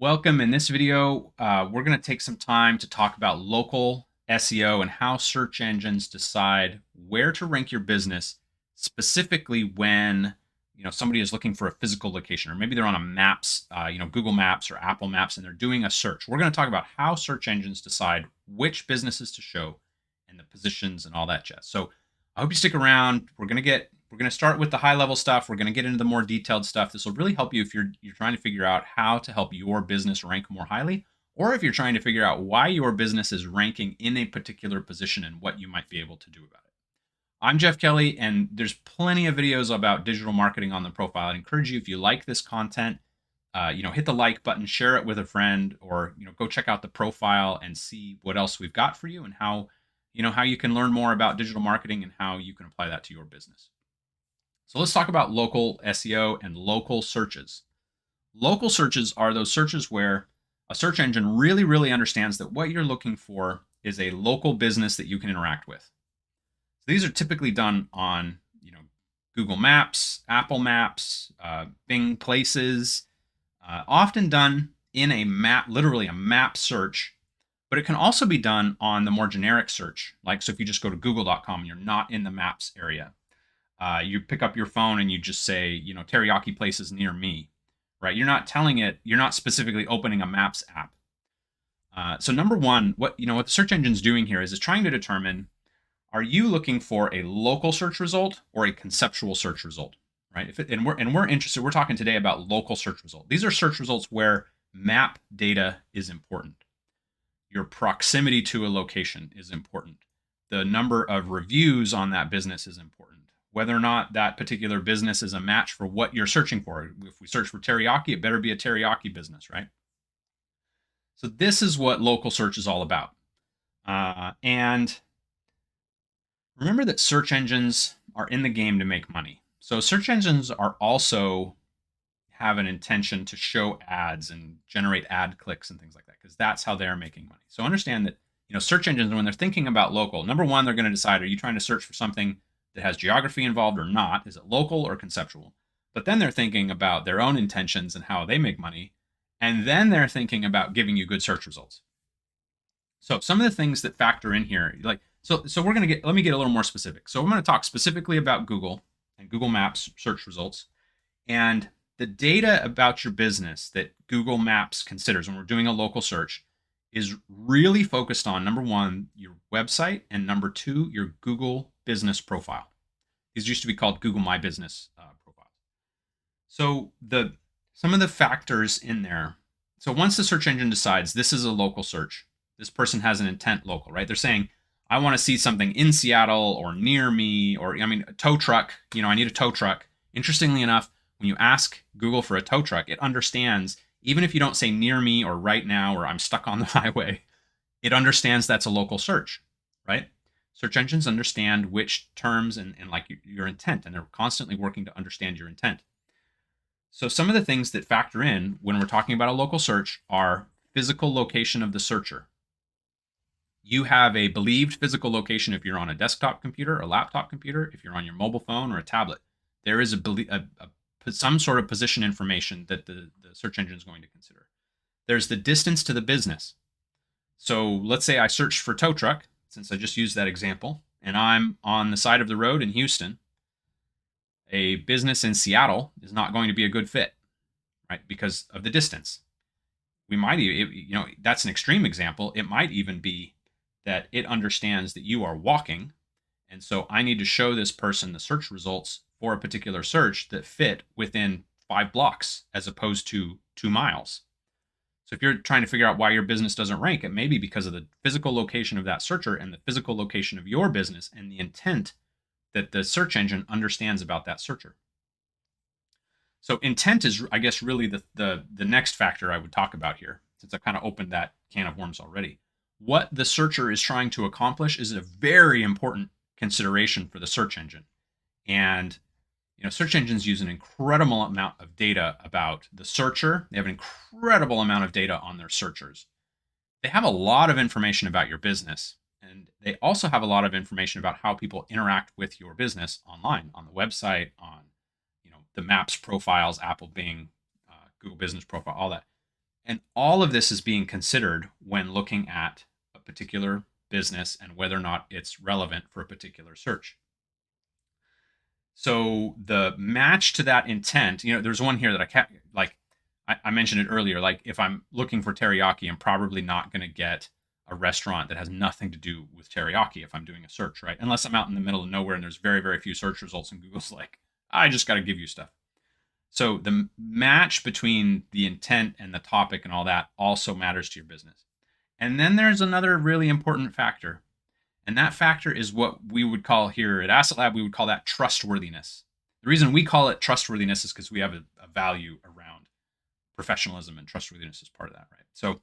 Welcome. In this video, we're going to take some time to talk about local SEO and how search engines decide where to rank your business, specifically when somebody is looking for a physical location, or maybe they're on a maps, Google Maps or Apple Maps, and they're doing a search. We're going to talk about how search engines decide which businesses to show and the positions and all that jazz. So I hope you stick around. We're going to start with the high level stuff. We're going to get into the more detailed stuff. This will really help you if you're trying to figure out how to help your business rank more highly, or if you're trying to figure out why your business is ranking in a particular position and what you might be able to do about it. I'm Jeff Kelly, and there's plenty of videos about digital marketing on the profile. I'd encourage you, if you like this content, hit the like button, share it with a friend, or go check out the profile and see what else we've got for you and how you can learn more about digital marketing and how you can apply that to your business. So let's talk about local SEO and local searches. Local searches are those searches where a search engine really, really understands that what you're looking for is a local business that you can interact with. So these are typically done on, Google Maps, Apple Maps, Bing Places, often done in a map, literally a map search, but it can also be done on the more generic search. So if you just go to google.com and you're not in the maps area, you pick up your phone and you just say, teriyaki places near me, right? You're not specifically opening a maps app. So number one, what the search engine's doing here is trying to determine, are you looking for a local search result or a conceptual search result, right? We're interested, we're talking today about local search result. These are search results where map data is important. Your proximity to a location is important. The number of reviews on that business is important. Whether or not that particular business is a match for what you're searching for. If we search for teriyaki, it better be a teriyaki business, right? So this is what local search is all about. And remember that search engines are in the game to make money. So search engines are also have an intention to show ads and generate ad clicks and things like that, because that's how they're making money. So understand that, search engines, when they're thinking about local, number one, they're going to decide, are you trying to search for something that has geography involved or not? Is it local or conceptual? But then they're thinking about their own intentions and how they make money. And then they're thinking about giving you good search results. So some of the things that factor in here, so let me get a little more specific. So I'm going to talk specifically about Google and Google Maps search results. And the data about your business that Google Maps considers when we're doing a local search is really focused on, number one, your website, and number two, your Google business profile. These used to be called Google My Business profiles. So some of the factors in there. So once the search engine decides this is a local search, this person has an intent local, right? They're saying, I want to see something in Seattle or near me, or a tow truck. I need a tow truck. Interestingly enough, when you ask Google for a tow truck, it understands, even if you don't say near me or right now or I'm stuck on the highway, it understands that's a local search, right? Search engines understand which terms and like your intent, and they're constantly working to understand your intent. So some of the things that factor in when we're talking about a local search are physical location of the searcher. You have a believed physical location if you're on a desktop computer, a laptop computer, if you're on your mobile phone or a tablet. There is some sort of position information that the search engine is going to consider. There's the distance to the business. So let's say I searched for tow truck, since I just used that example, and I'm on the side of the road in Houston. A business in Seattle is not going to be a good fit, right? Because of the distance. We might even, that's an extreme example. It might even be that it understands that you are walking. And so I need to show this person the search results for a particular search that fit within 5 blocks as opposed to 2 miles. So if you're trying to figure out why your business doesn't rank, it may be because of the physical location of that searcher and the physical location of your business and the intent that the search engine understands about that searcher. So intent is, I guess, really the next factor I would talk about here, since I've kind of opened that can of worms already. What the searcher is trying to accomplish is a very important consideration for the search engine. And search engines use an incredible amount of data about the searcher. They have an incredible amount of data on their searchers. They have a lot of information about your business, and they also have a lot of information about how people interact with your business online, on the website, on the Maps profiles, Apple, Bing, Google Business Profile, all that. And all of this is being considered when looking at a particular business and whether or not it's relevant for a particular search. So the match to that intent, there's one here that I can't, like, I mentioned it earlier. Like, if I'm looking for teriyaki, I'm probably not going to get a restaurant that has nothing to do with teriyaki if I'm doing a search, right? Unless I'm out in the middle of nowhere and there's very, very few search results, and Google's like, I just got to give you stuff. So the match between the intent and the topic and all that also matters to your business. And then there's another really important factor, and that factor is what we would call here at Asset Lab, we would call that trustworthiness. The reason we call it trustworthiness is because we have a value around professionalism, and trustworthiness is part of that, right? So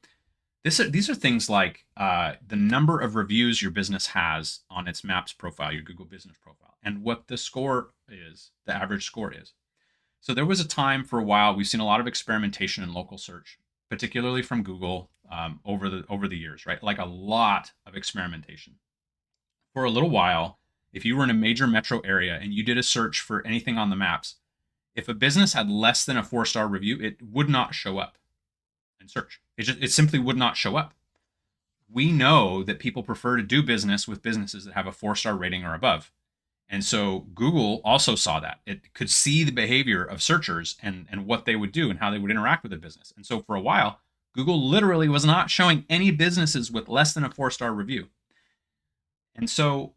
these are things like the number of reviews your business has on its Maps profile, your Google Business profile, and what the score is, the average score is. So there was a time for a while, we've seen a lot of experimentation in local search, particularly from Google, over the years, right? Like a lot of experimentation. For a little while, if you were in a major metro area and you did a search for anything on the maps, if a business had less than a 4-star review, it would not show up in search. It simply would not show up. We know that people prefer to do business with businesses that have a 4-star rating or above. And so Google also saw that. It could see the behavior of searchers and what they would do and how they would interact with the business. And so for a while, Google literally was not showing any businesses with less than a 4-star review. And so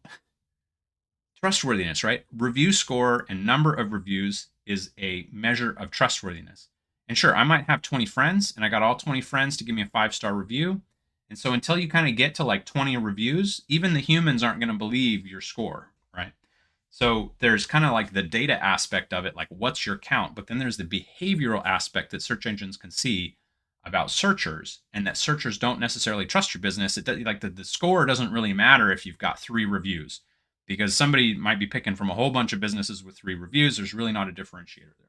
trustworthiness, right? Review score and number of reviews is a measure of trustworthiness. And sure, I might have 20 friends and I got all 20 friends to give me a 5-star review. And so until you kind of get to like 20 reviews, even the humans aren't going to believe your score, right? So there's kind of like the data aspect of it, like what's your count? But then there's the behavioral aspect that search engines can see about searchers, and that searchers don't necessarily trust your business. It like the score doesn't really matter if you've got 3 reviews, because somebody might be picking from a whole bunch of businesses with 3 reviews. There's really not a differentiator there.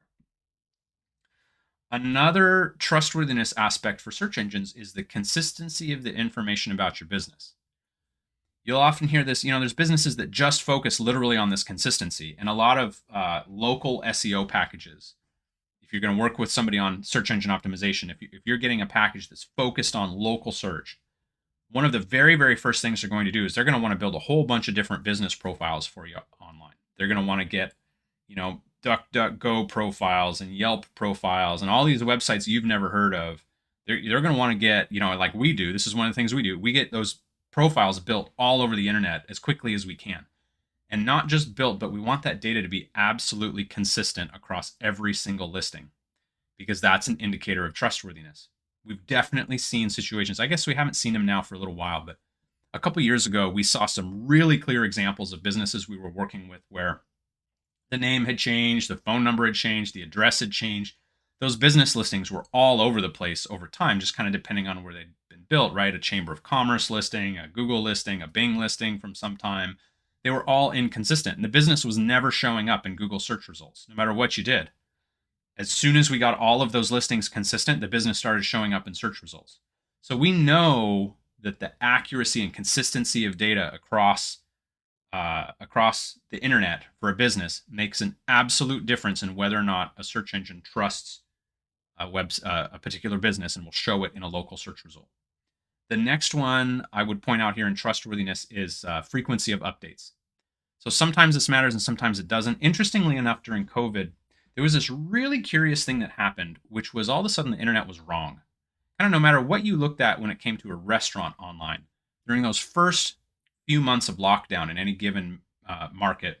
Another trustworthiness aspect for search engines is the consistency of the information about your business. You'll often hear this, there's businesses that just focus literally on this consistency, and a lot of local SEO packages. If you're going to work with somebody on search engine optimization, if you're getting a package that's focused on local search, one of the very, very first things they're going to do is they're going to want to build a whole bunch of different business profiles for you online. They're going to want to get, DuckDuckGo profiles and Yelp profiles and all these websites you've never heard of. They're going to want to get, like we do. This is one of the things we do. We get those profiles built all over the internet as quickly as we can. And not just built, but we want that data to be absolutely consistent across every single listing, because that's an indicator of trustworthiness. We've definitely seen situations, I guess we haven't seen them now for a little while, but a couple years ago, we saw some really clear examples of businesses we were working with where the name had changed, the phone number had changed, the address had changed. Those business listings were all over the place over time, just kind of depending on where they'd been built, right? A Chamber of Commerce listing, a Google listing, a Bing listing from some time. They were all inconsistent, and the business was never showing up in Google search results, no matter what you did. As soon as we got all of those listings consistent, the business started showing up in search results. So we know that the accuracy and consistency of data across the internet for a business makes an absolute difference in whether or not a search engine trusts a particular business and will show it in a local search result. The next one I would point out here in trustworthiness is frequency of updates. So sometimes this matters and sometimes it doesn't. Interestingly enough, during COVID, there was this really curious thing that happened, which was all of a sudden the internet was wrong. Kind of no matter what you looked at when it came to a restaurant online, during those first few months of lockdown in any given market,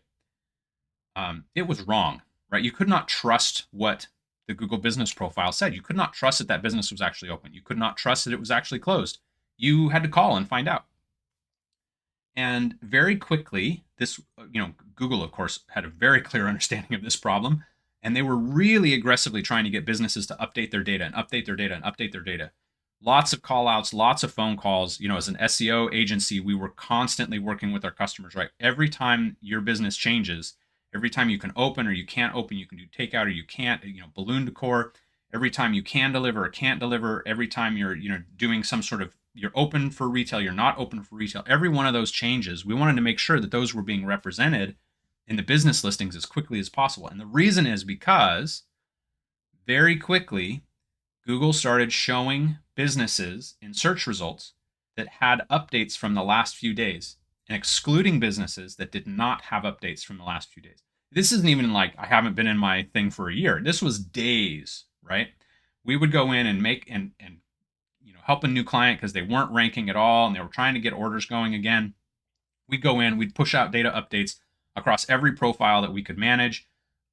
it was wrong, right? You could not trust what the Google business profile said. You could not trust that that business was actually open. You could not trust that it was actually closed. You had to call and find out. And very quickly, this, Google, of course, had a very clear understanding of this problem. And they were really aggressively trying to get businesses to update their data and update their data and update their data. Lots of call outs, lots of phone calls. As an SEO agency, we were constantly working with our customers, right? Every time your business changes, every time you can open or you can't open, you can do takeout or you can't, balloon decor. Every time you can deliver or can't deliver, every time you're, doing some sort of, you're open for retail, you're not open for retail. Every one of those changes, we wanted to make sure that those were being represented in the business listings as quickly as possible. And the reason is because very quickly, Google started showing businesses in search results that had updates from the last few days and excluding businesses that did not have updates from the last few days. This isn't even like I haven't been in my thing for a year. This was days, right? We would go in and make and help a new client because they weren't ranking at all and they were trying to get orders going again. We'd go in, we'd push out data updates across every profile that we could manage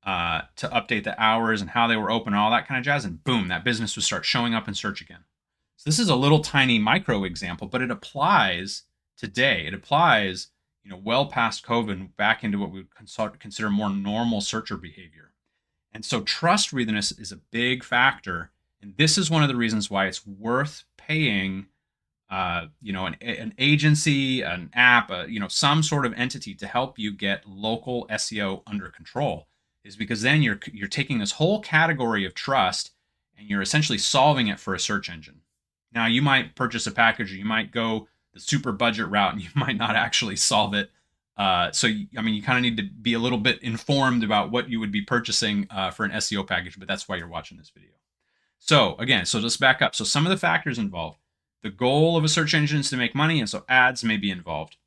to update the hours and how they were open and all that kind of jazz. And boom, that business would start showing up in search again. So this is a little tiny micro example, but it applies today. It applies, well past COVID back into what we would consider more normal searcher behavior. And so trustworthiness is a big factor. And this is one of the reasons why it's worth paying an agency, an app, some sort of entity to help you get local SEO under control, is because then you're taking this whole category of trust and you're essentially solving it for a search engine. Now, you might purchase a package, or you might go the super budget route, and you might not actually solve it. You kind of need to be a little bit informed about what you would be purchasing for an SEO package, but that's why you're watching this video. So again, let's back up. So some of the factors involved. The goal of a search engine is to make money, and so ads may be involved.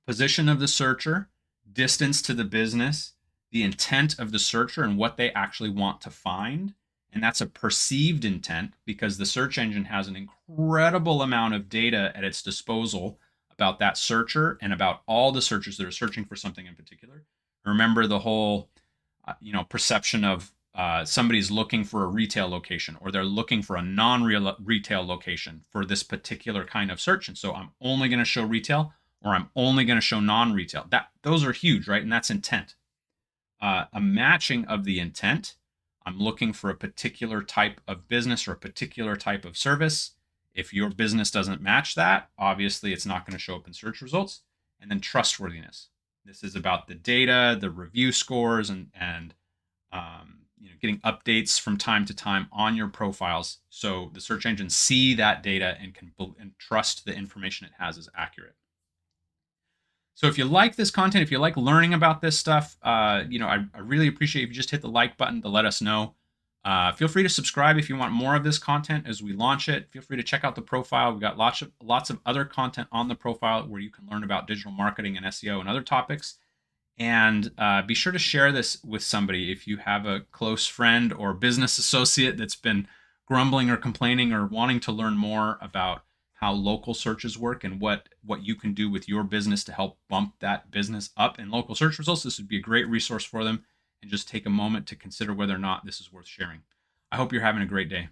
Position of the searcher, distance to the business, the intent of the searcher and what they actually want to find. And that's a perceived intent because the search engine has an incredible amount of data at its disposal about that searcher and about all the searchers that are searching for something in particular. Remember the whole, perception of somebody's looking for a retail location, or they're looking for a non-retail location for this particular kind of search. And so I'm only going to show retail, or I'm only going to show non-retail. Those are huge, right? And that's intent. A matching of the intent. I'm looking for a particular type of business or a particular type of service. If your business doesn't match that, obviously it's not going to show up in search results. And then trustworthiness. This is about the data, the review scores, and getting updates from time to time on your profiles, so the search engines see that data and can trust the information it has is accurate. So if you like this content, if you like learning about this stuff, I really appreciate if you just hit the like button to let us know. Feel free to subscribe if you want more of this content as we launch it. Feel free to check out the profile. We've got lots of other content on the profile where you can learn about digital marketing and SEO and other topics. And be sure to share this with somebody if you have a close friend or business associate that's been grumbling or complaining or wanting to learn more about how local searches work and what you can do with your business to help bump that business up in local search results. This would be a great resource for them, and just take a moment to consider whether or not this is worth sharing. I hope you're having a great day.